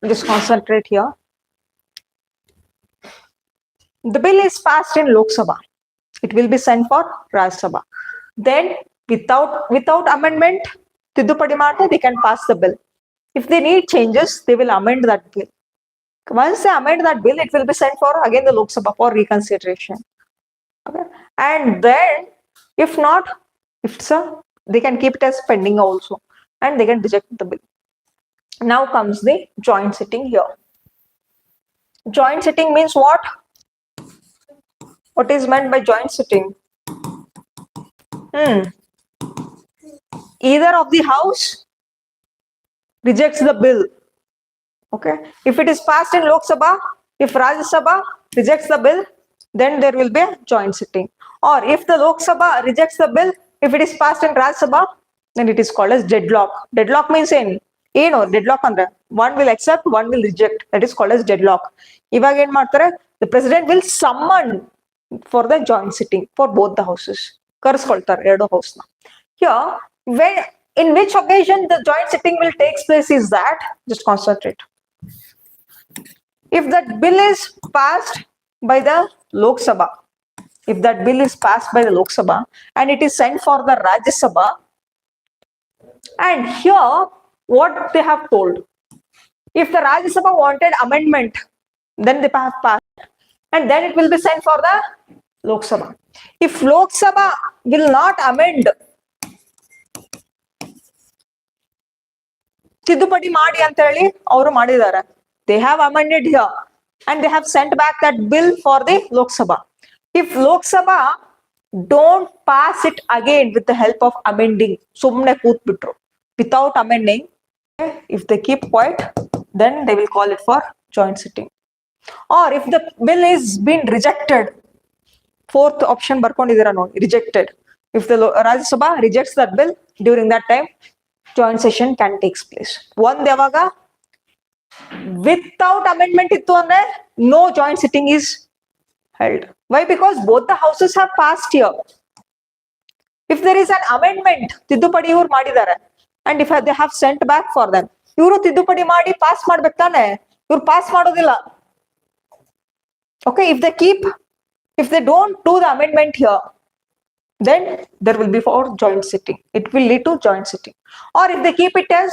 Just concentrate here. The bill is passed in Lok Sabha. It will be sent for Rajya Sabha. Then without amendment, Tiddupadi Marte, they can pass the bill. If they need changes, they will amend that bill. Once they amend that bill, it will be sent for again the Lok Sabha for reconsideration. Okay. And then, if not, they can keep it as pending also, and they can reject the bill. Now comes the joint sitting here. Joint sitting means what? What is meant by joint sitting? Either of the house rejects the bill. Okay. If it is passed in Lok Sabha, if Rajya Sabha rejects the bill, then there will be a joint sitting. Or if the Lok Sabha rejects the bill, if it is passed in Rajya Sabha, then it is called as deadlock. Deadlock means deadlock andre one will accept, one will reject. That is called as deadlock. Ivaga ಏನು ಮಾಡ್ತಾರೆ? The president will summon for the joint sitting for both the houses. ಕರೆಸ್ಕೊಳ್ತಾರೆ ಎರಡು house ನ. Here, in which occasion the joint sitting will take place is that, just concentrate. If that bill is passed by the Lok Sabha, if that bill is passed by the Lok Sabha and it is sent for the Rajya Sabha, and here what they have told, if the Rajya Sabha wanted amendment, then they have passed and then it will be sent for the Lok Sabha. If Lok Sabha will not amend, ತಿದ್ದುಪಡಿ ಮಾಡಿ ಅಂತ ಹೇಳಿ ಅವರು ಮಾಡಿದ್ದಾರೆ. They have amended here and they have sent back that bill for the Lok Sabha. If Lok Sabha don't pass it again with the help of amending, ಸುಮ್ಮನೆ ಕೂತ್ಬಿಟ್ರು without amending, if they keep quiet, then they will call it for joint sitting. Or if the bill is been rejected, fourth option ಬರ್ಕೊಂಡಿದ್ದೀರಾ ನೋಡಿ, rejected. If the Rajya Sabha rejects that bill, during that time joint session can take place. One ಯಾವಾಗ without amendment ittu andre no joint sitting is held. Why? Because both the houses have passed here. If there is an amendment, ತಿದ್ದುಪಡಿ ಇವರು ಮಾಡಿದ್ದಾರೆ, and if they have sent back for them, ಇವರು ತಿದ್ದುಪಡಿ ಮಾಡಿ pass ಮಾಡ್ಬೇಕು ತಾನೆ, ಇವರು pass ಮಾಡೋದಿಲ್ಲ. Okay, if they don't do the amendment here, then there will be for joint sitting. It will lead to joint sitting. Or if they keep it as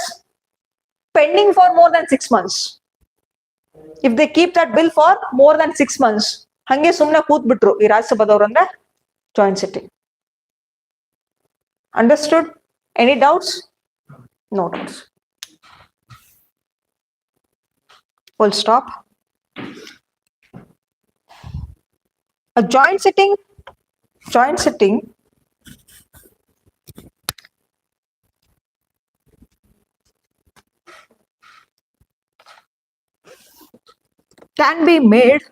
pending for more than 6 months, if they keep that bill for more than 6 months, hange sumne ಕೂತ್ಬಿಟ್ರು ಈ ರಾಜ್ಯಸಭಾದವರು ಅಂದ್ರೆ joint sitting. Understood? Any doubts? No doubts. Full stop. A joint sitting can be made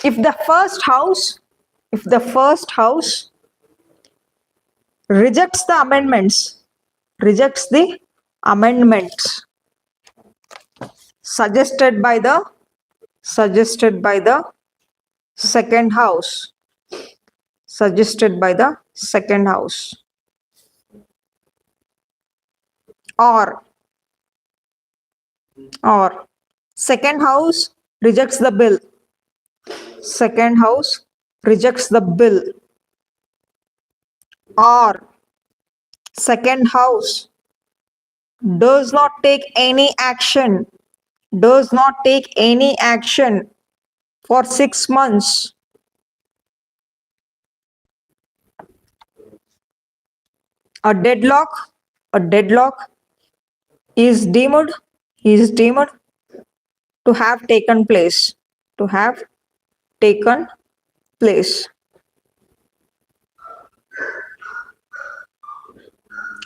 if the first house rejects the amendments suggested by the second house, or second house rejects the bill, or second house does not take any action for 6 months. A deadlock is deemed to have taken place.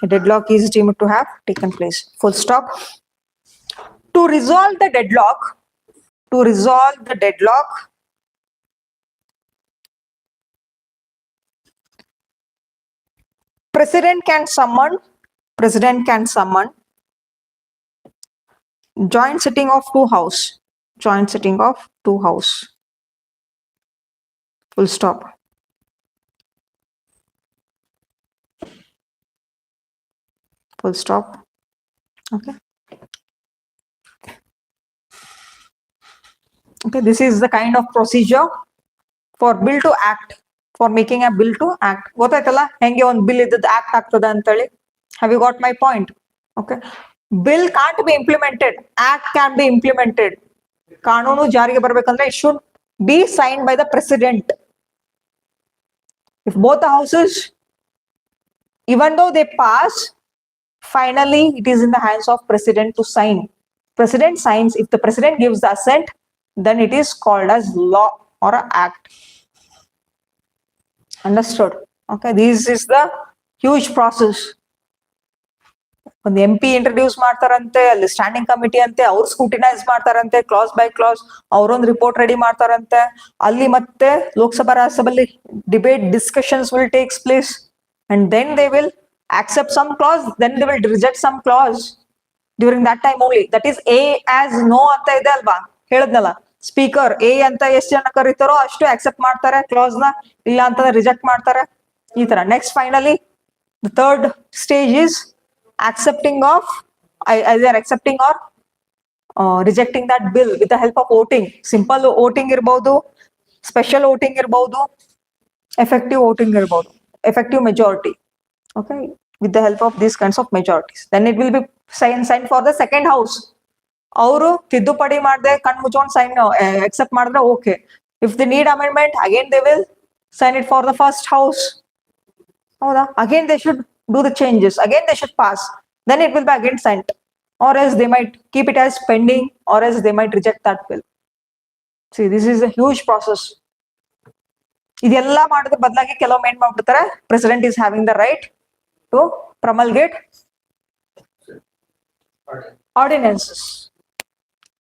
A deadlock is deemed to have taken place. Full stop. To resolve the deadlock, President can summon joint sitting of two house. Full stop. Full stop. Okay. Okay, this is the kind of procedure for bill to act, for making a bill to act. ಗೊತ್ತಾಯ್ತಲ್ಲ ಹೆಂಗೆ ಒಂದು bill ಇದ್ದದ್ದು act ಆಗ್ತದ ಅಂತೇಳಿ. Have you got my point? Okay. Bill can't be implemented. Act can be implemented. ಕಾನೂನು ಜಾರಿಗೆ ಬರಬೇಕಂದ್ರೆ it should be signed by the president. If both the houses, even though they pass, finally it is in the hands of president to sign. President signs. If the president gives the assent, then it is called as law or an act. Understood? Okay, this is the huge process. ಒಂದು MP introduce ಮಾಡ್ತಾರಂತೆ, ಅಲ್ಲಿ standing committee ಅಂತೆ, ಅವ್ರು scrutinise ಮಾಡ್ತಾರಂತೆ clause by clause, ಅವರೊಂದು report ready ಮಾಡ್ತಾರಂತೆ, ಅಲ್ಲಿ ಮತ್ತೆ ಲೋಕಸಭಾ ರಾಜ್ಯಸಭೆಯಲ್ಲಿ debate discussions will takes place and then they will accept some clause, then they will reject some clause during that time only. That is A as no ಅಂತ ಇದೆ ಅಲ್ವಾ, ಹೇಳದ್ನಲ್ಲ speaker A ಅಂತ ಎಷ್ಟು ಜನ ಕರೀತಾರೋ ಅಷ್ಟು ಅಕ್ಸೆಪ್ಟ್ ಮಾಡ್ತಾರೆ ಕ್ಲಾಸ್ ನ, ಇಲ್ಲ ಅಂತಂದ್ರೆ ರಿಜೆಕ್ಟ್ ಮಾಡ್ತಾರೆ ಈ ತರ. Next finally the third stage is accepting of either accepting or rejecting that bill with the help of voting. Simple voting ಇರಬಹುದು, ಸ್ಪೆಷಲ್ voting ಇರಬಹುದು, effective voting ಇರಬಹುದು, effective majority. Okay, with the help of these kinds of majorities, then it will be signed for the second house. ಅವರು ತಿದ್ದುಪಡಿ ಮಾಡದೆ ಕಣ್ ಮುಚ್ಕೊಂಡು sign accept ಮಾಡಿದ್ರೆ okay. If they need amendment, again they will sign it for the first house. ಹೌದಾ? Again they should do the changes, again they should pass, then it will be again sent, or else they might keep it as pending, or else they might reject that bill. See, this is a huge process. ಇದೆಲ್ಲ ಮಾಡೋದ್ರ ಬದಲಾಗಿ ಕೆಲವೊಮ್ಮೆ ಏನ್ ಮಾಡ್ಬಿಡ್ತಾರೆ, president is having the right to promulgate ordinances,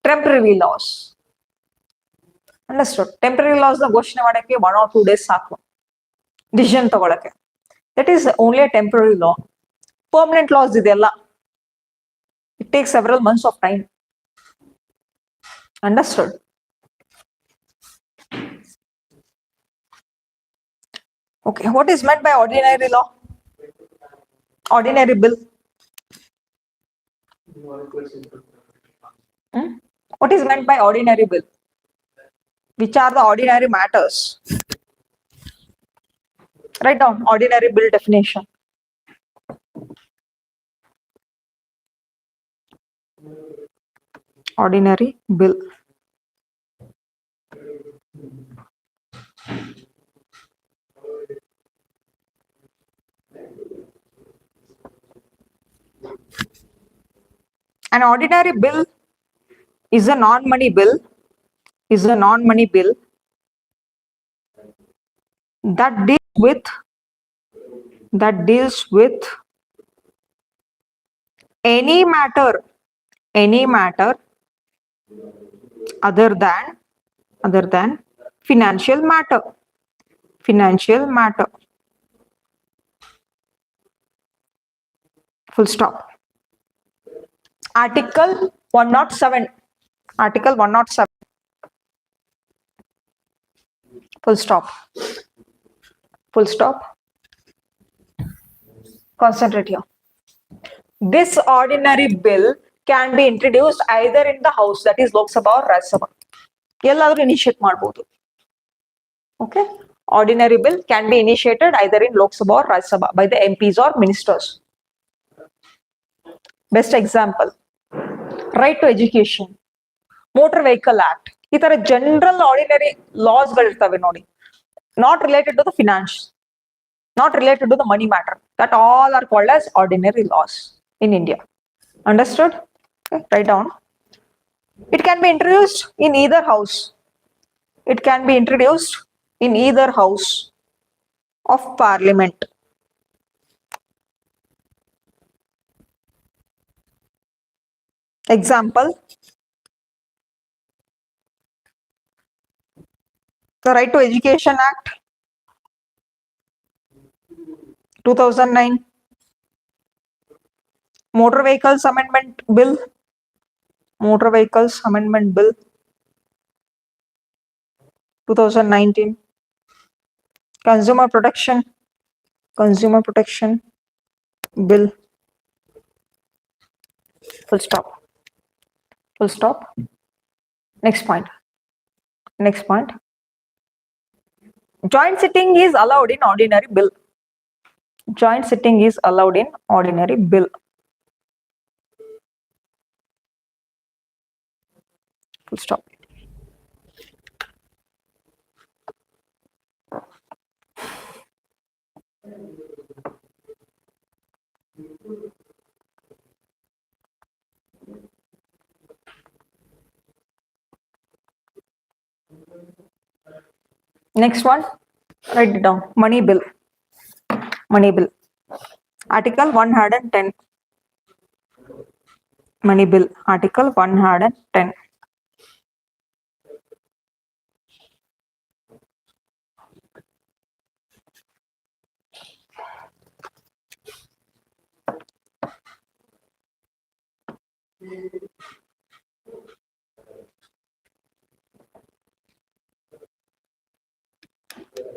temporary laws. Understood? Temporary laws ನ ಘೋಷಣೆ ಮಾಡಕ್ಕೆ 1 or 2 days ಸಾಕು ಡಿಸಿಷನ್ ತಗೊಳಕ್ಕೆ. That is only a temporary law. Permanent laws ಇದೆಲ್ಲ it takes several months of time. Understood? Okay, what is meant by ordinary law? Ordinary bill. What is meant by ordinary bill? Which are the ordinary matters? Write down ordinary bill definition. Ordinary bill. An ordinary bill is a non-money bill, that deals with any matter other than financial matter. Full stop. Article 107. Full stop. Concentrate here. This ordinary bill can be introduced either in the house, that is Lok Sabha or Rajya Sabha. ಎಲ್ಲಾದರೂ initiate ಮಾಡಬಹುದು. Okay, ordinary bill can be initiated either in Lok Sabha or Rajya Sabha by the MPs or ministers. Best example, right to education, motor vehicle act, ಈ ತರ general ordinary loss ಗಳಿರ್ತವೆ ನೋಡಿ, not related to the finance, not related to the money matter, that all are called as ordinary laws in India. Understood? Okay, write down. It can be introduced in either house. Of parliament. Example, the Right to Education Act 2009, Motor Vehicles Amendment Bill 2019, Consumer Protection Bill Full stop. Full stop. Next point. Next point. Joint sitting is allowed in ordinary bill. Joint sitting is allowed in ordinary bill. Full stop. Next one, write it down. Money bill. Money bill. Article 110. Money bill. Article 110.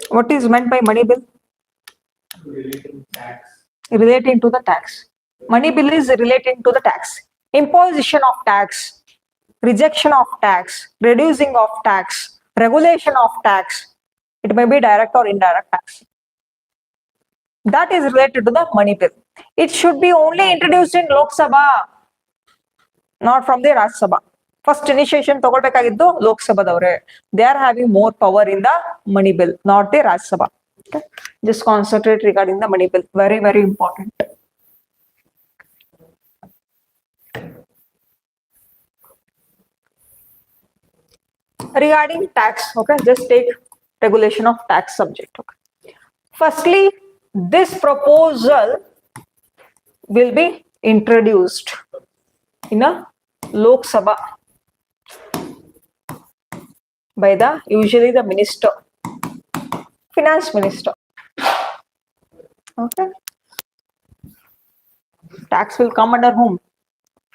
What is meant by money bill? Relating to the tax. Money bill is relating to the tax. Imposition of tax, rejection of tax, reducing of tax, regulation of tax. It may be direct or indirect tax. That is related to the money bill. It should be only introduced in Lok Sabha, not from the Rajya Sabha. First initiation ತಗೊಳ್ಬೇಕಾಗಿದ್ದು Lok ಸಭಾದವರೇ. They are having more power in the money bill, not the Rajya Sabha. Okay. Just concentrate regarding the money bill. Very, very important. Regarding tax, okay, just take regulation of tax subject. Okay. Firstly, this proposal will be introduced in a Lok Sabha by usually the minister, finance minister. Okay. Tax will come under whom?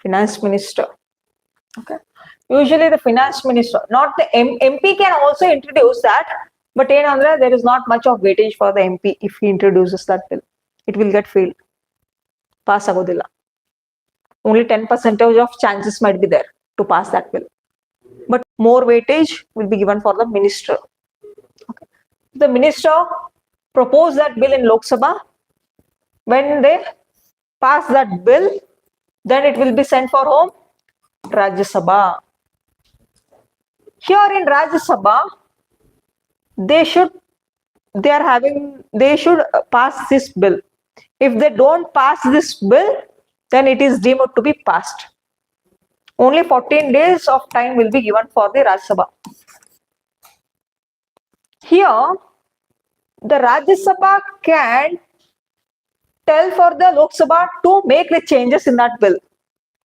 Finance minister. Okay. Usually the finance minister, not the MP can also introduce that, but there is not much of weightage for the MP if he introduces that bill. It will get failed. Pass agodilla. Only 10% of chances might be there to pass that bill. But more weightage will be given for the minister. Okay. The minister propose that bill in Lok Sabha. When they pass that bill, then it will be sent for whom? Rajya Sabha. Here in Rajya Sabha, they should pass this bill. If they don't pass this bill, then it is deemed to be passed. Only 14 days of time will be given for the Rajya Sabha. Here, the Rajya Sabha can tell for the Lok Sabha to make the changes in that bill,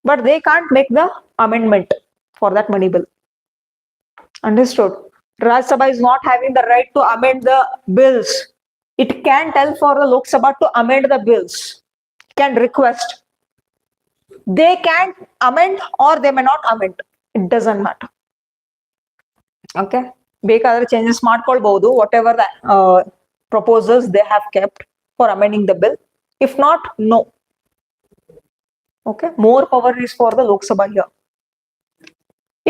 but they can't make the amendment for that money bill. Understood? Rajya Sabha is not having the right to amend the bills. It can tell for the Lok Sabha to amend the bills. It can request. They can amend or they may not amend. It doesn't matter. Okay. Bekadre changes ಮಾಡ್ಕೊಳ್ಬಹುದು, whatever the proposals they have kept for amending the bill. If not, no. Okay. More power is for the Lok Sabha here.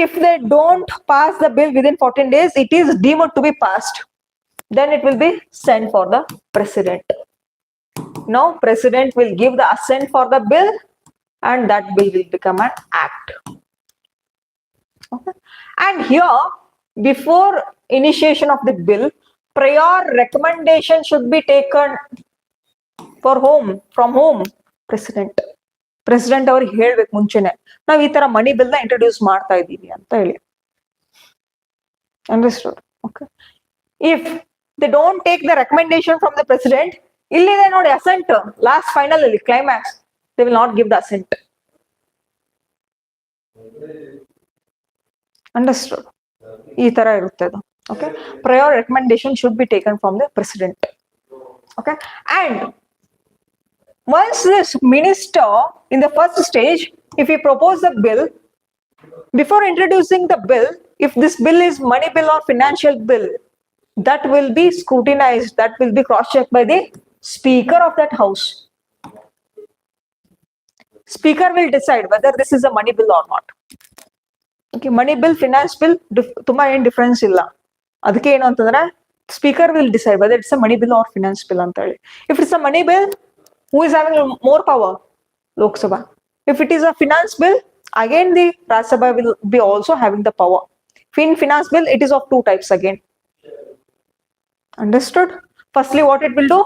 If they don't pass the bill within 14 days, it is deemed to be passed. Then it will be sent for the president. Now, president will give the assent for the bill, and that bill will become an act. Okay. And here, before initiation of the bill, prior recommendation should be taken for whom? From whom? President. President ಅವ್ರಿಗೆ ಹೇಳ್ಬೇಕು ಮುಂಚೆನೆ, ನಾವು ಈ ತರ ಮನಿ bill ನ introduce ಮಾಡ್ತಾ ಇದ್ದೀವಿ ಅಂತ ಹೇಳಿ. Understood? Okay. If they don't take the recommendation from the president, ಇಲ್ಲಿದೆ ನೋಡಿ assent, last final ಅಲ್ಲಿ climax, they will not give the assent. Understood? ಈ ತರ ಇರುತ್ತೆ ಅದು. Okay. Prior recommendation should be taken from the president. Okay. And once this minister in the first stage, if he propose the bill, before introducing the bill, if this bill is money bill or financial bill, that will be scrutinized, that will be cross-checked by the speaker of that house. Speaker will decide whether this is a money bill or not. Okay, money bill, finance bill, ತುಂಬಾ ಏನ್ difference ಇಲ್ಲ. ಅದಕ್ಕೆ ಏನು ಅಂತಂದ್ರೆ speaker will decide whether it's a money bill or finance bill ಅಂತ ಹೇಳಿ. If it's a money bill, who is having more power? Lok Sabha. If it is a finance bill, again the Rajya Sabha will be also having the power. In finance bill, it is of two types again. Understood? Firstly, what it will do?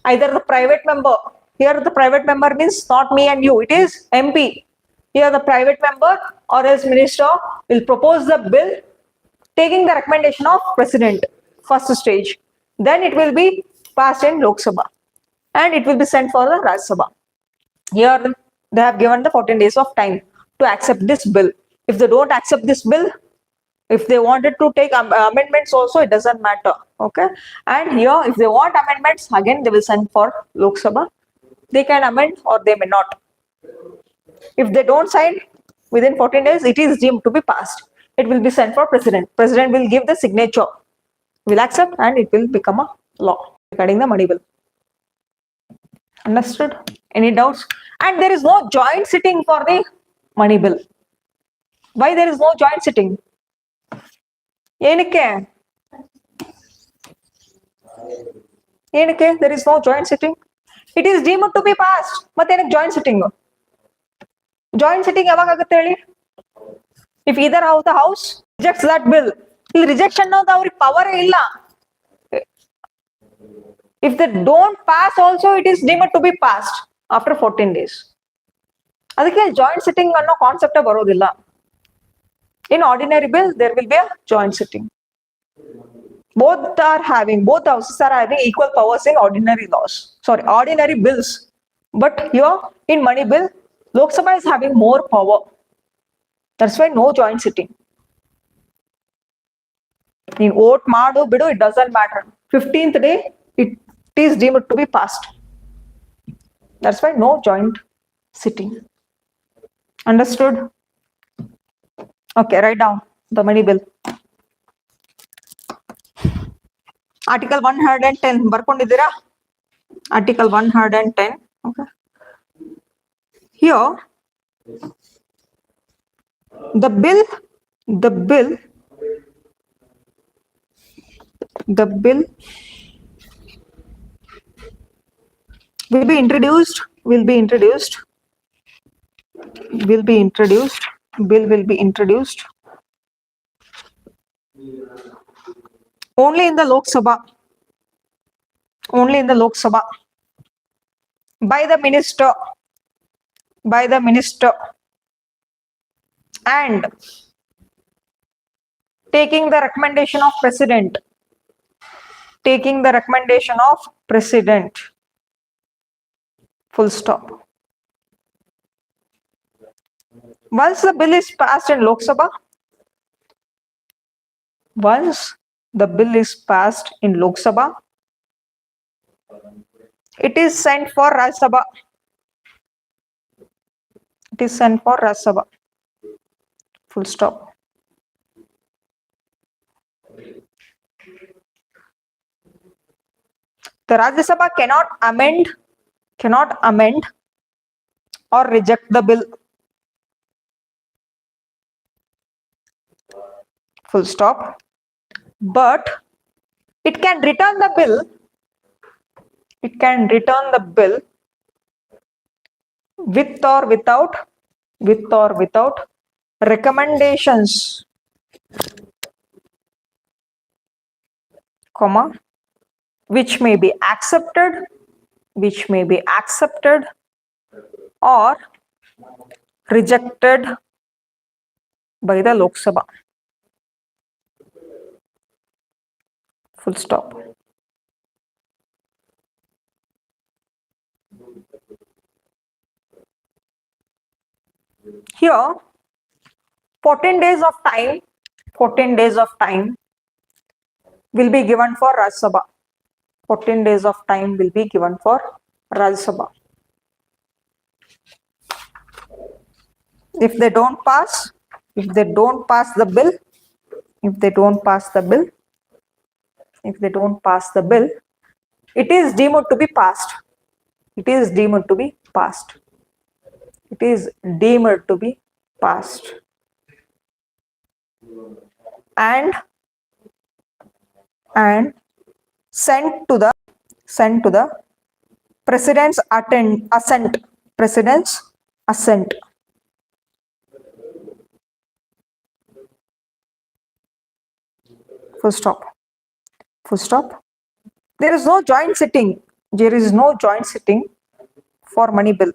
Either the private member, here the private member means not me and you, it is MP. Here the private member or else minister will propose the bill taking the recommendation of president, first stage. Then it will be passed in Lok Sabha and it will be sent for the Rajya Sabha. Here they have given the 14 days of time to accept this bill. If they don't accept this bill, if they wanted to take amendments also, it doesn't matter. Okay, and here if they want amendments, again they will send for Lok Sabha. They can amend or they may not. If they don't sign within 14 days, it is deemed to be passed. It will be sent for president. President will give the signature, will accept, and it will become a law regarding the money bill. Understood? Any doubts? And there is no joint sitting for the money bill. Why there is no joint sitting? ಏನಕ್ಕೆ there is no joint sitting? It is deemed to be passed. ಮತ್ತೆ ಏನಕ್ಕೆ joint sitting? Joint sitting ಯಾವಾಗ ಆಗುತ್ತೆ ಹೇಳಿ? If either of the house rejects that bill. ಇಲ್ಲಿ rejection ಅನ್ನೋದು ಅವ್ರಿಗೆ power ಇಲ್ಲ. If they don't pass also, it is deemed to be passed after 14 days. ಅದಕ್ಕೆ ಜಾಯಿಂಟ್ ಸಿಟ್ಟಿಂಗ್ ಅನ್ನೋ ಕಾನ್ಸೆಪ್ಟ್ ಬರೋದಿಲ್ಲ. In ordinary bill, there will be a joint sitting. Both houses are having equal powers in ordinary laws. Sorry, ordinary bills. But here in money bill, Lok Sabha is having more power. That's why no joint sitting. In vote maadu bidu, it doesn't matter. 15th day, it is deemed to be passed. That's why no joint sitting. Understood? Okay, write down the money bill. Article 110 ಬರ್ಕೊಂಡಿದ್ದೀರಾ? Article 110. Okay. Here the bill will be introduced. Bill will be introduced only in the Lok Sabha. By the minister and taking the recommendation of president. Full stop. Once the bill is passed in Lok Sabha, it is sent for Rajya Sabha. Full stop. The Rajya Sabha cannot amend or reject the bill. Full stop. But it can return the bill. With or without recommendations, comma, which may be accepted or rejected by the Lok Sabha. Full stop. Here 14 days of time will be given for Rajya Sabha. 14 days of time will be given for Rajya Sabha. If they don't pass the bill, it is deemed to be passed. It is deemed to be passed. And sent to the president's assent. President's assent. Full stop. Full stop. There is no joint sitting. There is no joint sitting for money bill.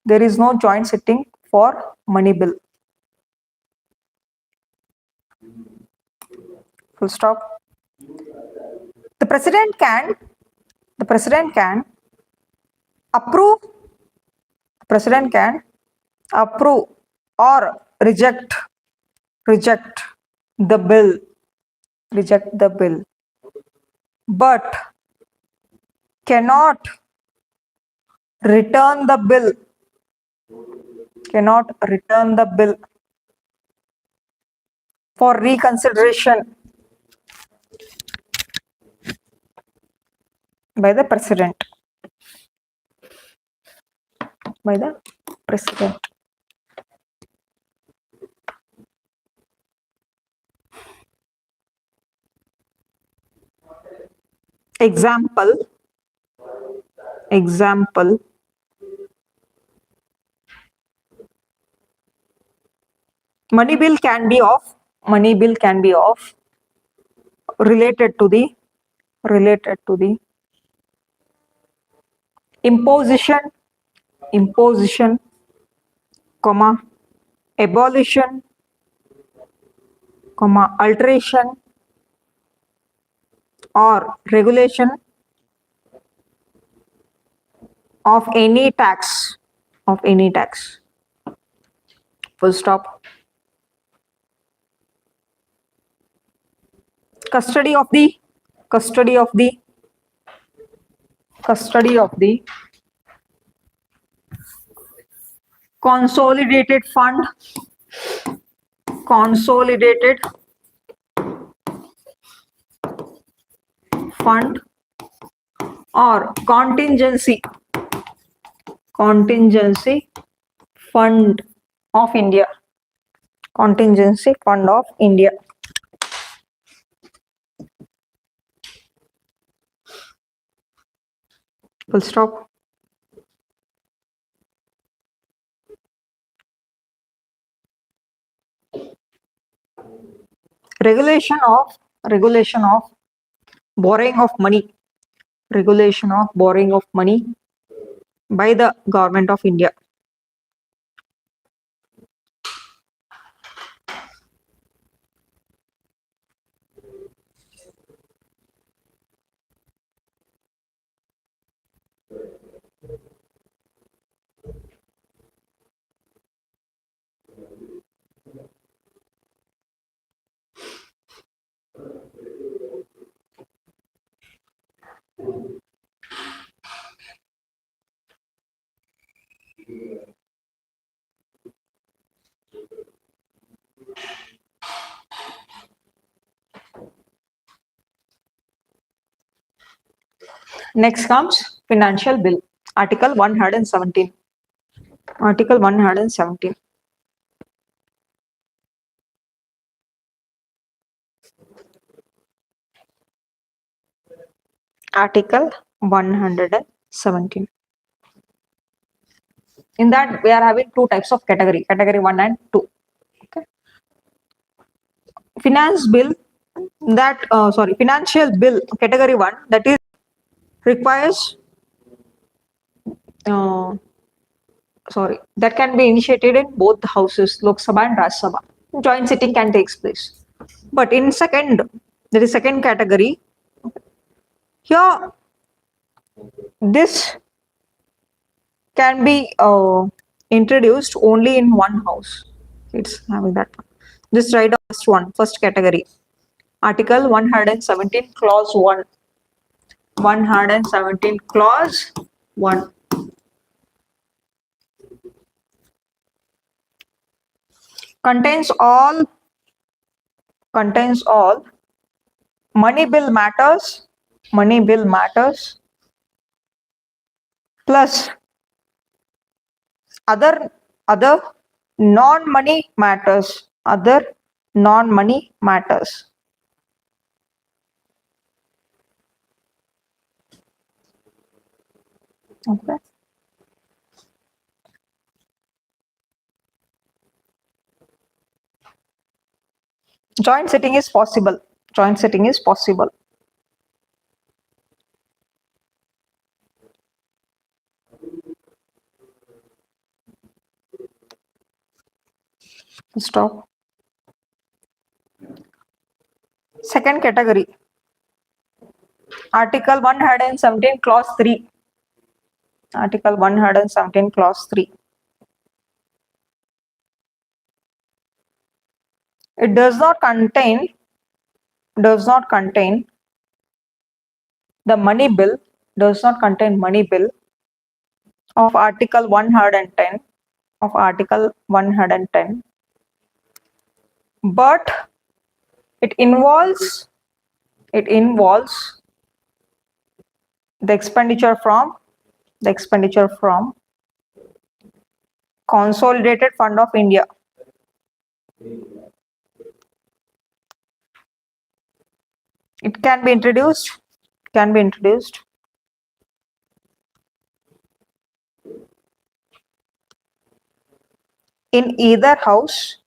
There is no joint sitting for money bill. Full stop. The president can approve. President can approve or reject the bill. Reject the bill. But cannot return the bill. Cannot return the bill for reconsideration by the president. By the president. Example. Money bill can be of related to the imposition, comma, abolition, comma, alteration or regulation of any tax. Full stop. Custody of the consolidated fund, or contingency fund of India. Contingency fund of India. Full stop. Regulation of borrowing of money. Regulation of borrowing of money by the government of India. Next comes financial bill. Article 117. Article 117. Article 117. In that, we are having two types of category 1 and 2. Okay. Financial bill category 1, that is requires that can be initiated in both the houses, Lok Sabha and Rajya Sabha. Joint sitting can take place. But in second category, here this can be introduced only in one house. It's having that one. Just write down first category. Article 117 clause 1. 117 clause 1. Contains all money bill matters plus other non-money matters. Other non-money matters. Okay. Joint sitting is possible. Joint sitting is possible. Stop. Second category. Article 117 clause 3. Article 117 clause 3. It does not contain the money bill, does not contain money bill of Article 110 of Article 110, but it involves the expenditure from Consolidated Fund of India. It can be introduced in either house.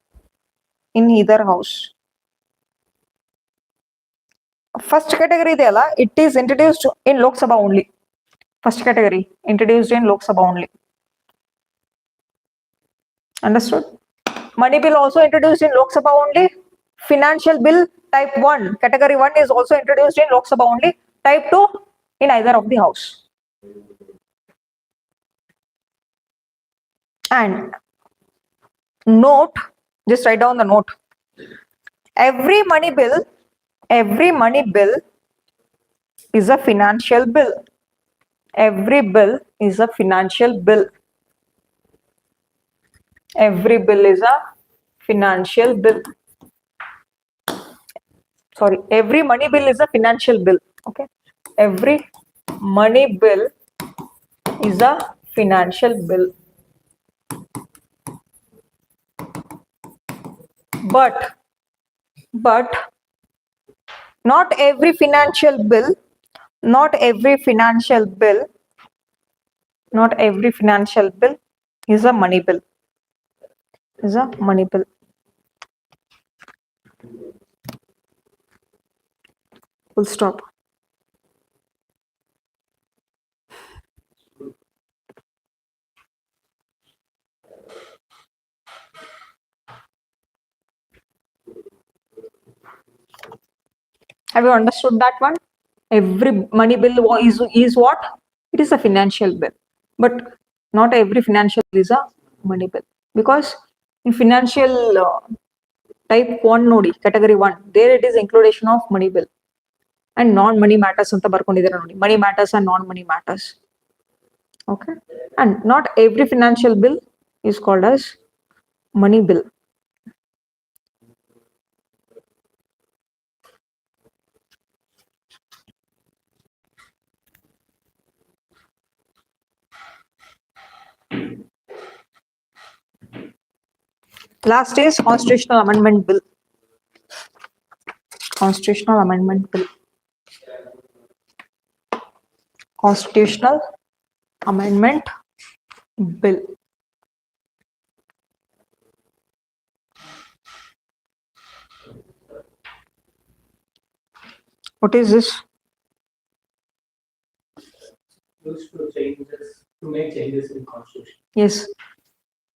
First category ideyala, it is introduced in Lok Sabha only. First category introduced in Lok Sabha only. Understood? Money bill also introduced in Lok Sabha only. Financial bill type 1, category 1 is also introduced in Lok Sabha only. Type 2 in either of the house. And note, just write down the note. Every money bill is a financial bill. Every bill is a financial bill. Every bill is a financial bill. Sorry, every money bill is a financial bill. Okay, every money bill is a financial bill. But not every financial bill is a money bill. Full stop. Have you understood that one? Every money bill is what? It is a financial bill. But not every financial bill is a money bill. Because in financial type 1 nodi, category 1, there it is inclusion of money bill. And non-money matters anta barkonidare nodi. Money matters and non-money matters. Okay? And not every financial bill is called as money bill. Last is Constitutional Amendment Bill. Constitutional Amendment Bill. Constitutional Amendment Bill. What is this? To make changes in constitution. Yes.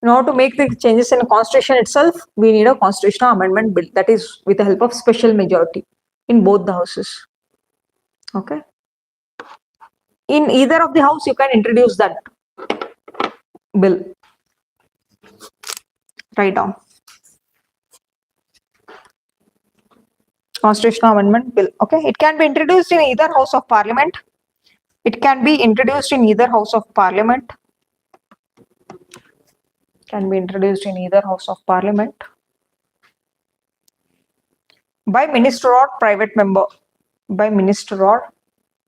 In order to make the changes in the constitution itself, we need a constitutional amendment bill, that is with the help of special majority in both the houses. Okay. In either of the house, you can introduce that bill. Write down. Constitutional amendment bill. Okay. It can be introduced in either house of parliament. It can be introduced in either house of parliament. Can be introduced in either house of parliament by minister or private member. By minister or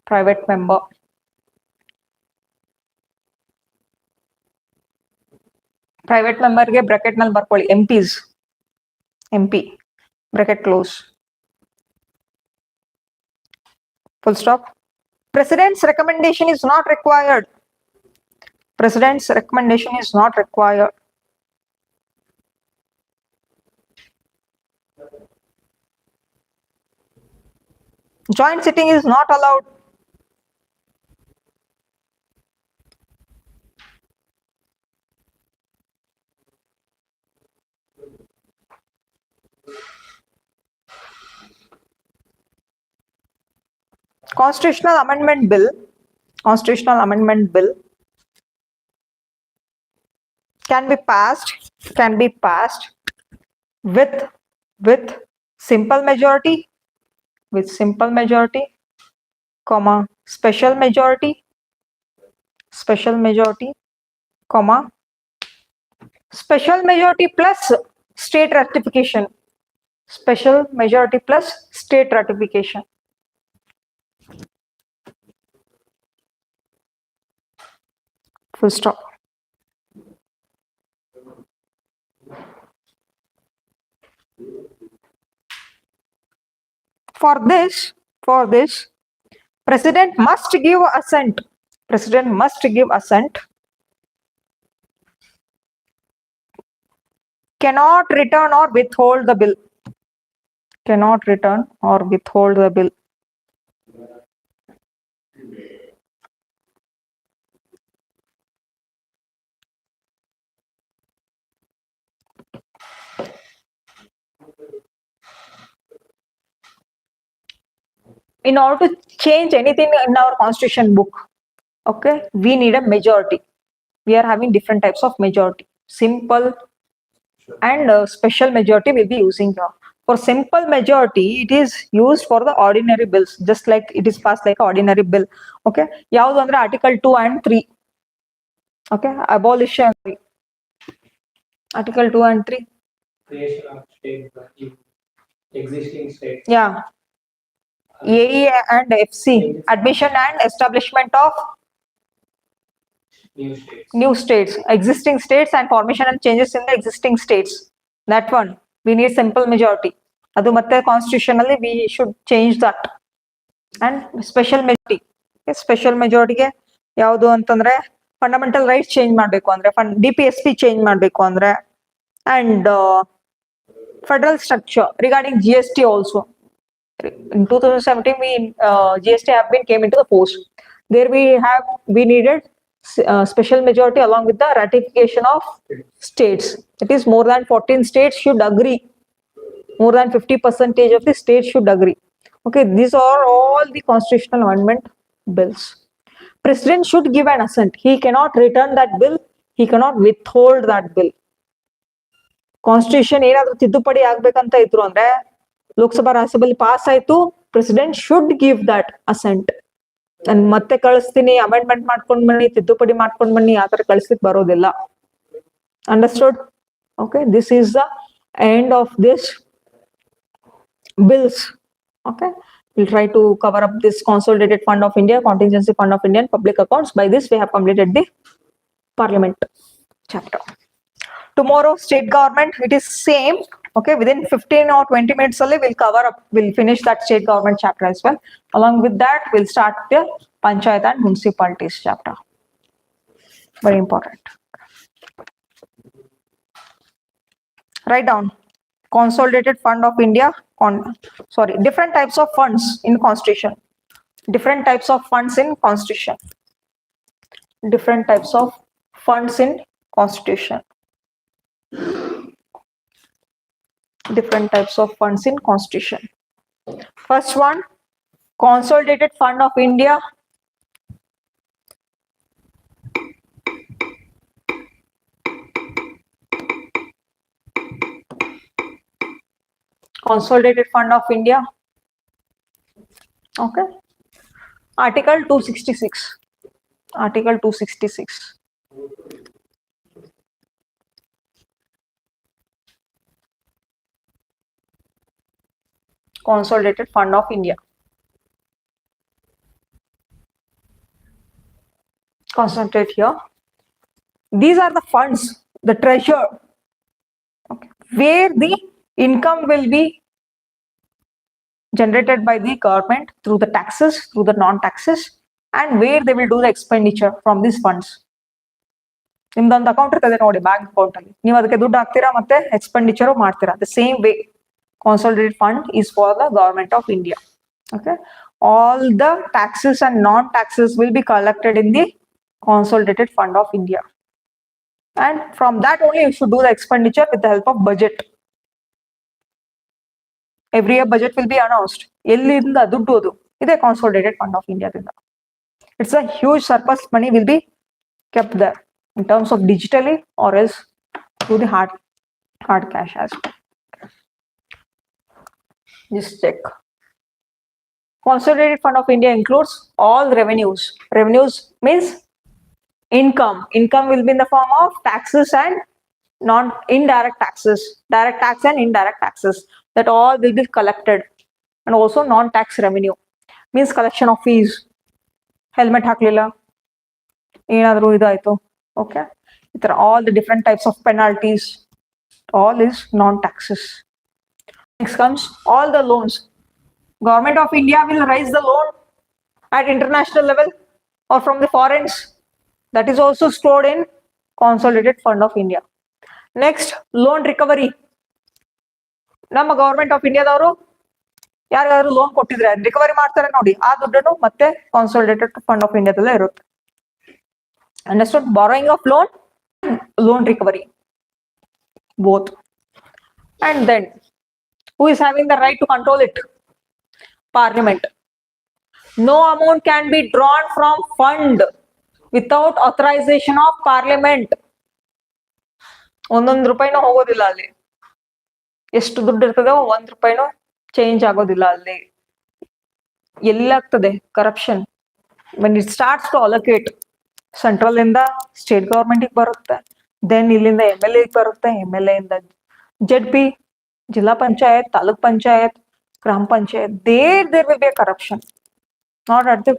private member. Private ಮೆಂಬರ್ಗೆ bracket ನಲ್ಲಿ ಬರ್ಕೊಳ್ಳಿ ಎಂಪೀಸ್ MP bracket close full stop. President's recommendation is not required. President's recommendation is not required. Joint sitting is not allowed. Constitutional Amendment Bill can be passed with simple majority, comma special majority, comma special majority plus state ratification. Special majority plus state ratification. Full stop. For this, President must give assent. Cannot return or withhold the bill. In order to change anything in our constitution book, okay, we need a majority. We are having different types of majority. Simple and special majority will be using here. For simple majority, it is used for the ordinary bills, just like it is passed like ordinary bill. Okay, ಯಾವುದು ಅಂದ್ರೆ Article 2 and 3. Okay, abolition. Article 2 and 3. Creation of state, existing state. Yeah. AE and FC, admission and establishment of new states, existing states, and formation and changes in the existing states. That one, we need simple majority. Adu matte constitutionally we should change that. And special majority. Okay, special majority ge yavadu antandre fundamental rights change ಮಾಡಬೇಕು ಅಂದ್ರೆ DPSP change ಮಾಡಬೇಕು ಅಂದ್ರೆ and federal structure regarding GST also. In 2017, GST have been came into the force. There we needed special majority along with the ratification of states. It is more than 14 states should agree. More than 50% of the states should agree. Okay, these are all the constitutional amendment bills. President should give an assent. He cannot return that bill. He cannot withhold that bill. Constitution ಏನಾದರೂ ತಿದ್ದುಪಡಿ ಆಗ್ಬೇಕಂತ ಇದ್ರು ಅಂದ್ರೆ ಲೋಕಸಭಾ ರಾಜ್ಯಸಭೆಯಲ್ಲಿ pass ಆಯ್ತು, president should give that asset. ನಾನು ಮತ್ತೆ ಕಳಿಸ್ತೀನಿ, ಅಮೆಂಡ್ಮೆಂಟ್ ಮಾಡ್ಕೊಂಡ್ ಬನ್ನಿ, ತಿದ್ದುಪಡಿ ಮಾಡ್ಕೊಂಡ್ ಬನ್ನಿ, ಆ ತರ ಕಳಿಸ್ಲಿಕ್ಕೆ ಬರೋದಿಲ್ಲ. Understood? Okay, this is the end of this bills. Okay, we'll try to cover up this Consolidated Fund of India, Contingency Fund of India, and Public Accounts. By this, we have completed the Parliament chapter. Tomorrow, state government, it is same. Okay, within 15 or 20 minutes only, we'll finish that state government chapter as well. Along with that, we'll start the Panchayat and Municipalities chapter. Very important. Write down. Consolidated Fund of India, different types of funds in Constitution. Different types of funds in Constitution. Different types of funds in Constitution. Different types of funds in Constitution. First one, Consolidated Fund of India. Consolidated Fund of India. Okay. Article 266. Article 266. Consolidated Fund of India. Concentrate here. These are the funds the treasure, okay, where the income will be generated by the government through the taxes, through the non-taxes, and where they will do the expenditure from these funds. ನಿಮ್ದೊಂದು account ಇರ್ತದೆ ನೋಡಿ, bank account ಅಲ್ಲಿ ನೀವು ಅದಕ್ಕೆ ದುಡ್ಡು ಹಾಕ್ತೀರಾ ಮತ್ತೆ expenditure ಮಾಡ್ತೀರಾ. The same way consolidated fund is for the government of India. Okay, all the taxes and non-taxes will be collected in the consolidated fund of India, and from that only you should do the expenditure with the help of budget. Every year budget will be announced. ಎಲ್ಲಿಂದ ದುಡ್ಡು ಅದು ಇದೆ consolidated fund of India ದಿಂದ. It's a huge surplus money will be kept there in terms of digitally or else through the hard cash as well. Just check. Consolidated fund of India includes all revenues. Revenues means income. Income will be in the form of taxes and non-indirect taxes, direct tax and indirect taxes. That all will be collected, and also non-tax revenue means collection of fees. Helmet ಹಾಕ್ಲಿಲ್ಲ, ಏನಾದರೂ ಇದಾಯ್ತು, okay, ಈ ತರ all the different types of penalties, all is non-taxes. Next comes all the loans. Government of India will raise the loan at international level or from the foreigners. That is also stored in consolidated fund of India. Next, loan recovery. ನಮ್ಮ government of ಇಂಡಿಯಾದವರು ಯಾರಿಗಾದ್ರು loan ಕೊಟ್ಟಿದ್ರೆ recovery ಮಾಡ್ತಾರೆ ನೋಡಿ, ಆ ದುಡ್ಡನ್ನು ಮತ್ತೆ ಕಾನ್ಸಾಲಿಡೇಟೆಡ್ fund of ಇಂಡಿಯಾದಲ್ಲೇ ಇರುತ್ತೆ. Understood? Borrowing of loan recovery, both. And then who is having the right to control it? Parliament. No amount can be drawn from fund without authorization of Parliament. ಒಂದೊಂದು ರೂಪಾಯಿನೂ ಹೋಗೋದಿಲ್ಲ ಅಲ್ಲಿ. ಎಷ್ಟು ದುಡ್ಡು ಇರ್ತದೋ ₹1 ಚೇಂಜ್ ಆಗೋದಿಲ್ಲ ಅಲ್ಲಿ. ಎಲ್ಲಾಗ್ತದೆ corruption when it starts to allocate, central ಇಂದ ಸ್ಟೇಟ್ ಗವರ್ಮೆಂಟ್ ಬರುತ್ತೆ, ದೆನ್ ಇಲ್ಲಿಂದ MLA ಬರುತ್ತೆ, MLA ಇಂದ ZP, ಜಿಲ್ಲಾ ಪಂಚಾಯತ್, ತಾಲೂಕ್ ಪಂಚಾಯತ್, ಗ್ರಾಮ panchayat, there will be a corruption, not at the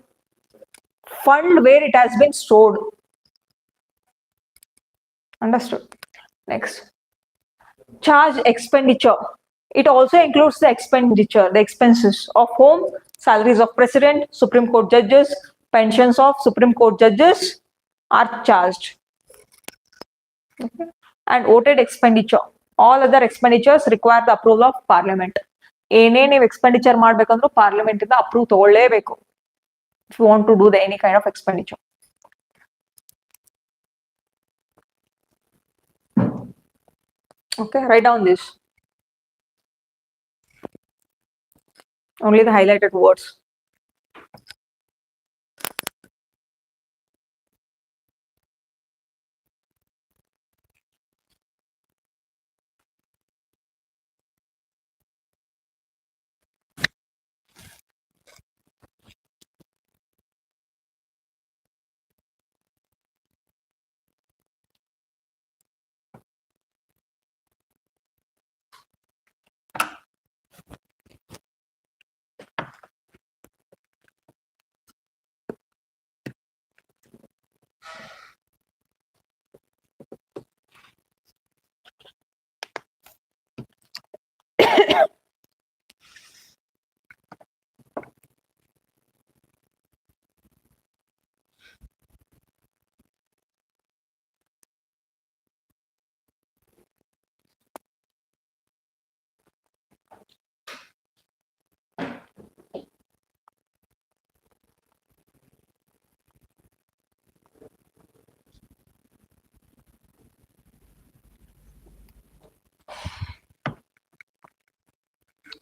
fund where it has been stored. Understood? Next, charge expenditure. It also includes the expenditure, the expenses of whom? Salaries of President, Supreme Court judges, pensions of Supreme Court judges are charged. Okay. And voted expenditure. All other expenditures require the approval of Parliament. ಏನೇ ನೀವು expenditure ಮಾಡ್ಬೇಕಂದ್ರೂ parliament ಇಂದ approve ತಗೊಳ್ಳೇಬೇಕು if you want to do any kind of expenditure. Okay, write down this. Only the highlighted words.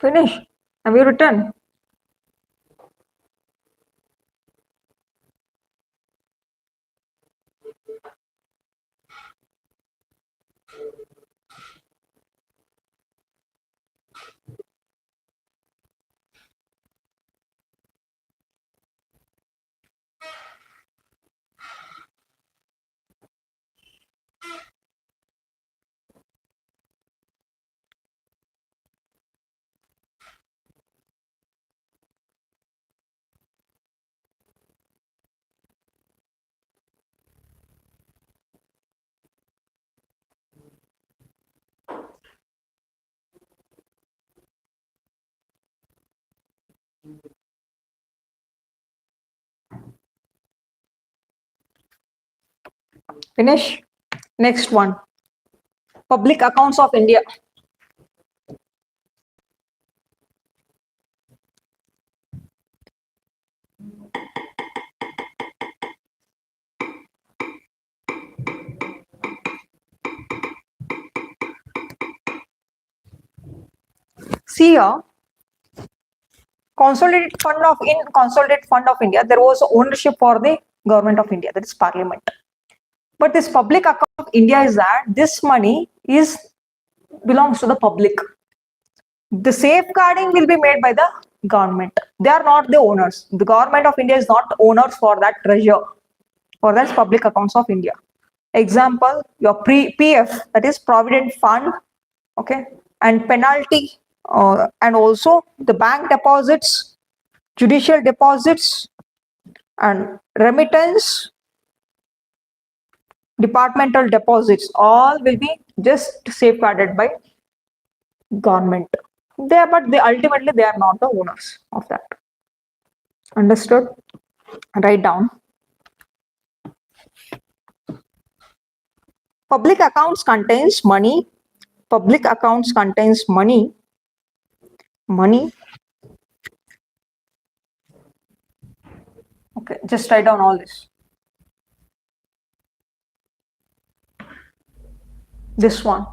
Finish. Have you written? Finish. Next one. Public accounts of India. See here, consolidated fund of India, there was ownership for the government of India, that is Parliament. But this public account of India is that this money belongs to the public. The safeguarding will be made by the government. They are not the owners. The government of India is not the owners for that treasure, for that public accounts of India. Example, your PF, that is Provident Fund, okay, and penalty, and also the bank deposits, judicial deposits, and remittance, departmental deposits, all will be just safeguarded by government. But ultimately they are not the owners of that. Understood? Write down. Public accounts contains money. Public accounts contains money. Okay, just write down all this. This one.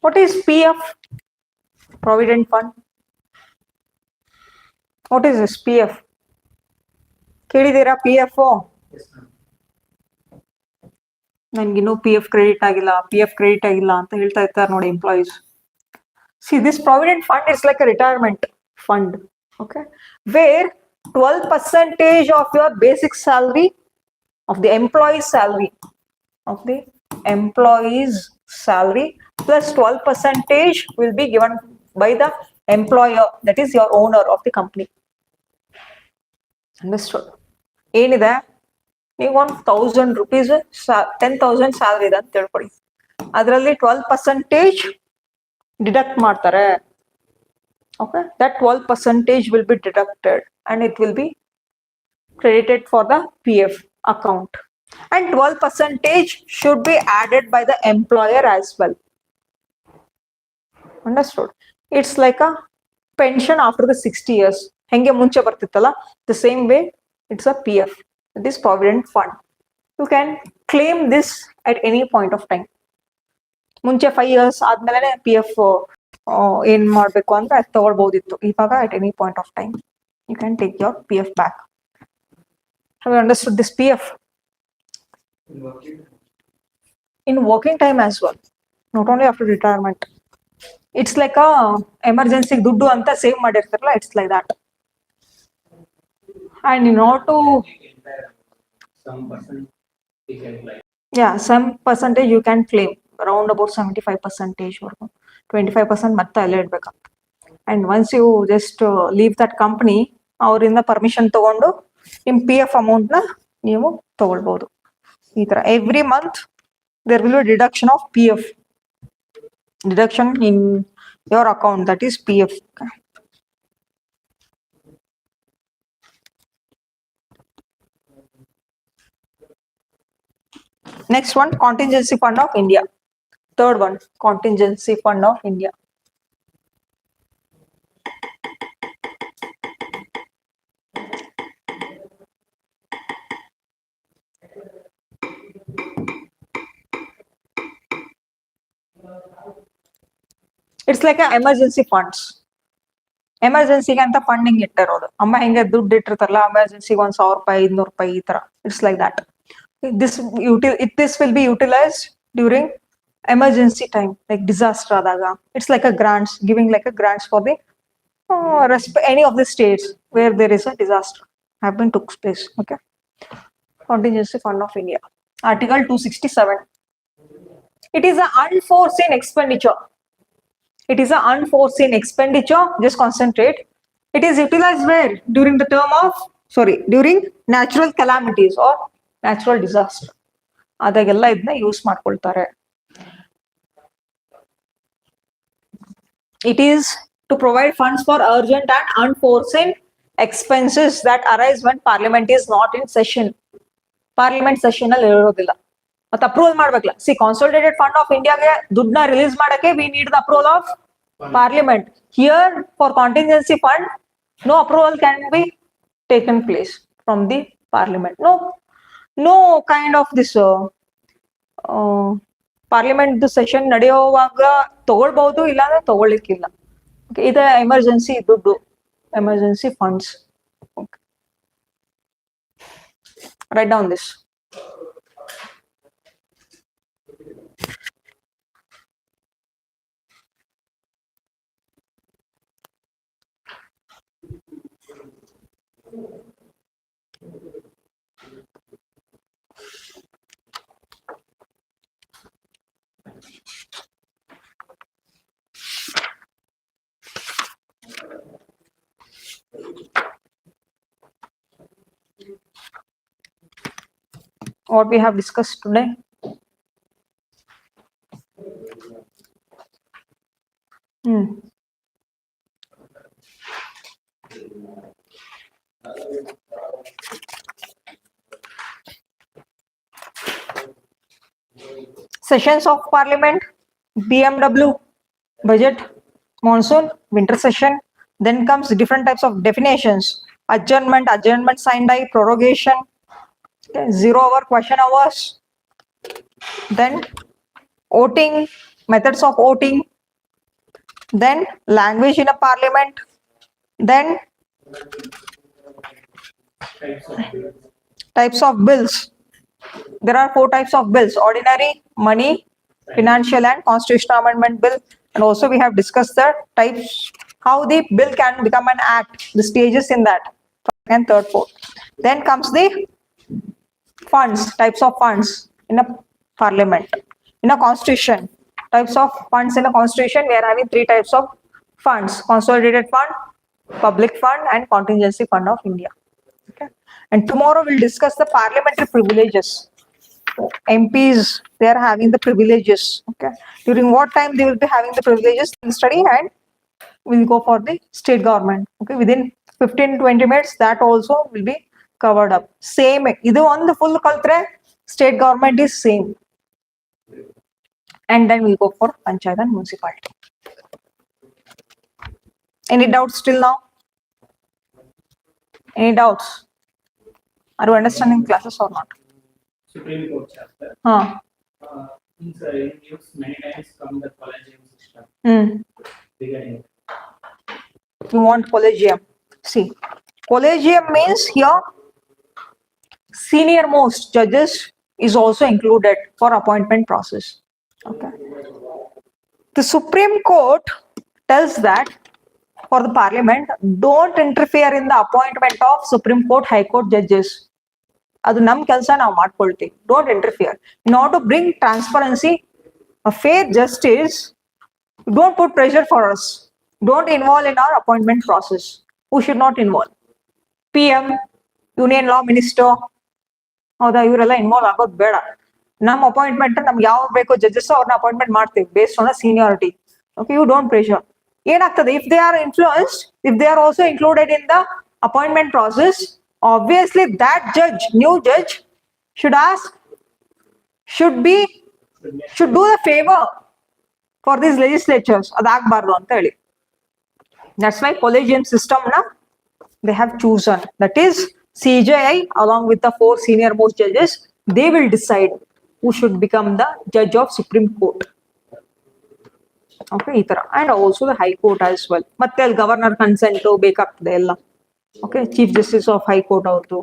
What is PF? Provident Fund. What is this PF? ಕೇಳಿದ್ದೀರಾ PF? ನನಗಿನ್ನೂ PF credit ಆಗಿಲ್ಲ ಅಂತ ಹೇಳ್ತಾ ಇರ್ತಾರೆ ನೋಡಿ employees. See, this provident fund is like a retirement fund, okay, where 12% of your basic salary, of the employee's salary, plus 12% will be given by the employer, that is your owner of the company. Understood? ಏನಿದೆ, ನೀವು 1,000 rupees 10,000 salary ಇದೆ ಅಂತ ತಿಳ್ಕೊಳ್ಳಿ, ಅದರಲ್ಲಿ 12% deduct ಮಾಡ್ತಾರೆ. Okay, that 12% will be deducted and it will be credited for the PF account, and 12% should be added by the employer as well. Understood? It's like a pension after the 60 years. Henge munche bartittala, the same way it's a PF, this provident fund. You can claim this at any point of time. ಮುಂಚೆ 5 years ಆದ್ಮೇಲೆ PF ಏನ್ ಮಾಡ್ಬೇಕು ಅಂದ್ರೆ ಅದು ತಗೊಳ್ಬಹುದಿತ್ತು. ಇವಾಗ at any point of time you can take your PF back. Have you understood this PF? In working time as well, not only after retirement. It's like a emergency ದುಡ್ಡು ಅಂತ save ಮಾಡಿರ್ತಾರಲ್ಲ, it's like that. And in order to some percentage you can claim, around about 75% ವರೆಗೂ, 25% ಮತ್ತೆ ಅಲ್ಲೇ ಇಡ್ಬೇಕಂತ. And once you just leave that company, ಅವರಿಂದ permission ತಗೊಂಡು ನಿಮ್ PF amount ನ ನೀವು ತಗೊಳ್ಬಹುದು. ಈ ತರ every month there will be a deduction of PF, deduction in your account, that is PF. Next one, Contingency Fund of India. Third one, Contingency Fund of India. It's like an emergency funds. ಎಮರ್ಜೆನ್ಸಿಗೆ ಅಂತ funding ಇಟ್ಟಿರೋದು. ಅಮ್ಮ ಹೆಂಗೆ ದುಡ್ಡು ಇಟ್ಟಿರ್ತಾರಲ್ಲ ಎಮರ್ಜೆನ್ಸಿಗೆ ₹1,000 ₹200 ಈ ತರ. It's like that. This will be utilized during emergency time, like disaster ಆದಾಗ. It's like a grants, giving like a grants for the any of the states where there is a disaster happen took place. Okay. Contingency Fund of India. Article 267. It is an unforeseen expenditure. It is an unforeseen expenditure. Just concentrate. It is utilized where? During the term of, during natural calamities or natural disaster. ಅದಾಗೆಲ್ಲ ಇದನ್ನ use ಮಾಡ್ಕೊಳ್ತಾರೆ. It is to provide funds for urgent and unforeseen expenses that arise when parliament is not in session. Parliament session ಅಲ್ಲಿ ಇರೋದಿಲ್ಲ. ಮತ್ತೆ approval ಮಾಡ್ಬೇಕಲ್ಲ. C ಕಾನ್ಸೋಲಿಡೇಟೆಡ್ fund of ಇಂಡಿಯಾಗೆ ದುಡ್ಡನ್ನ release ಮಾಡಕ್ಕೆ we need the approval of parliament. Here for contingency fund no approval can be taken place from the parliament. No kind of this parliament session ನಡೆಯುವಾಗ ತಗೊಳ್ಬಹುದು, ಇಲ್ಲಾಂದ್ರೆ ತಗೊಳ್ಳಿಕ್ಕಿಲ್ಲ. ಇದು ಎಮರ್ಜೆನ್ಸಿ ದುಡ್ಡು, emergency funds. Write down this. What we have discussed today. Sessions of Parliament, BMW, budget, monsoon, winter session. Then comes different types of definitions: adjournment, adjournment signed by, prorogation, 0 hour, question hours. Then voting, methods of voting. Then language in a parliament. Then types of bills. There are 4 types of bills: ordinary, money, financial, and constitutional amendment bill. And also we have discussed the types, how the bill can become an act, the stages in that, and third, fourth. Then comes the funds, types of funds in a parliament. In a constitution, types of funds in a constitution, we are having 3 types of funds: consolidated fund, public fund, and contingency fund of India. Okay. And tomorrow we'll discuss the parliamentary privileges. MPs, they are having the privileges. Okay. During what time they will be having the privileges, we'll study, and we'll go for the state government. Okay. Within 15-20 minutes, that also will be covered up. Same. Idu on the full kaltre, state government is same. And then we'll go for panchayat and municipality. Any doubts till now? Any doubts? Are you understanding classes or not? Supreme Court chapter. In news many times come the collegium system. Regarding You want collegium? See, collegium means here senior most judges is also included for appointment process. Okay. The Supreme Court tells that for the parliament, don't interfere in the appointment of Supreme Court, High Court judges. ಅದು ನಮ್ಮ ಕೆಲಸ ನಾವು ಮಾಡ್ಕೊಳ್ತೀವಿ. Don't interfere. In order to bring transparency, a fair justice, don't put pressure for us. Don't involve in our appointment process. Who should not involve? PM, Union Law Minister, ಹೌದಾ, ಇವರೆಲ್ಲ involve ಆಗೋದು ಬೇಡ. ನಮ್ಮ ಅಪಾಯಿಂಟ್ಮೆಂಟ್ ನಮ್ಗೆ ಯಾವ ಬೇಕೋ judges ಅವ್ರನ್ನ appointment ಮಾಡ್ತೀವಿ based on seniority. Okay, you don't pressure. ಏನಾಗ್ತದೆ, if they are influenced, if they are also included in the appointment process, obviously that judge, new judge, should ask, should do the favor for these legislatures. ಅದಾಗಬಾರ್ದು ಅಂತ ಹೇಳಿ. That's why collegium system na they have chosen. That is CJI along with the 4 senior most judges, they will decide who should become the judge of Supreme Court. Okay, ಈ ತರ. And also the High Court as well. ಮತ್ತೆ ಅಲ್ಲಿ governor consent ಬೇಕಾಗ್ತದೆ ಎಲ್ಲ. Okay, chief justice of high court ಅವ್ರದ್ದು.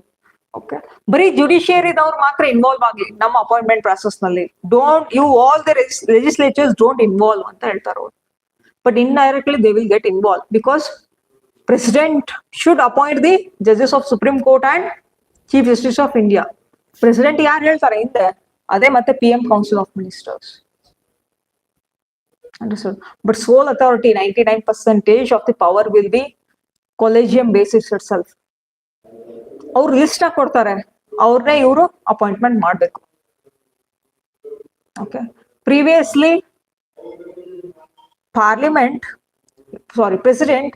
Okay, ಬರೀ ಜುಡಿಷಿಯರಿದವ್ರು ಮಾತ್ರ ಇನ್ವಾಲ್ವ್ ಆಗಿ ನಮ್ಮ ಅಪಾಯಿಂಟ್ಮೆಂಟ್ ಪ್ರಾಸೆಸ್ ನಲ್ಲಿ. Don't you all the legislatures don't involve ಅಂತ ಹೇಳ್ತಾರೆ ಅವ್ರು. But indirectly they will get involved because President should appoint the judges of Supreme Court and Chief Justice of India. President ಯಾರು ಹೇಳ್ತಾರೆ ಹಿಂದೆ ಅದೇ ಮತ್ತೆ PM Council of Ministers. Understood? But sole authority 99% of the power will be collegium basis itself. ಅವ್ರು list ಕೊಡ್ತಾರೆ, ಅವ್ರನ್ನೇ ಇವರು appointment ಮಾಡಬೇಕು. Okay, previously President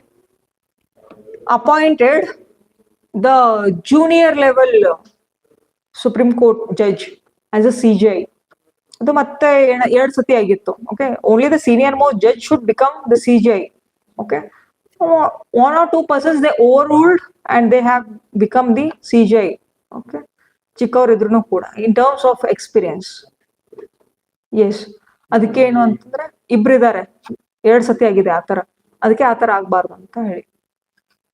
appointed the junior level Supreme Court judge as a CJI. ಅದು ಮತ್ತೆ 2 ಸತಿ ಆಗಿತ್ತು. Okay, only the senior most judge should become the CJI. Okay, 1 or 2 persons they overruled and they have become the CJI. Okay, ಚಿಕ್ಕವರಿದ್ರು ಕೂಡ in terms of experience. Yes, ಅದಕ್ಕೆ ಏನು ಅಂತಂದ್ರೆ ಇಬ್ರಿದ್ದಾರೆ, 2 ಸತಿ ಆಗಿದೆ ಆತರ, ಅದಕ್ಕೆ ಆತರ ಆಗ್ಬಾರ್ದು ಅಂತ ಹೇಳಿ.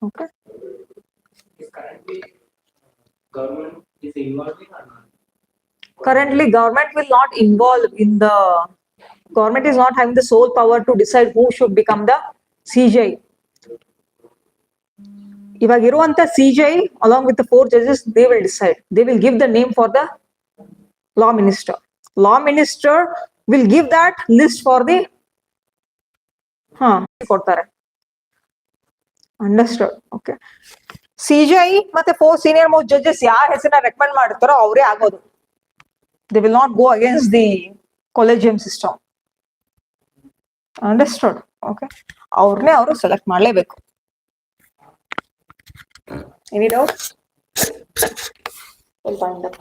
Okay, currently government will not involve in the, government is not having the sole power to decide who should become the CJI. ಇವಾಗ ಇರುವಂತ CJI along with the 4 judges, they will decide, they will give the name for the law minister. Law minister will give that list for the ಕೊಡ್ತಾರೆ. Understood? Okay, CJI ಮತ್ತೆ 4 senior most judges ಯಾರ ಹೆಸರನ್ನ recommend ಮಾಡ್ತಾರೋ ಅವರೇ ಆಗೋದು. They will not go against the collegium system. Understood? Okay, ಅವ್ರನ್ನೇ ಅವರು select ಮಾಡಲೇಬೇಕು. Any doubt? We'll find that.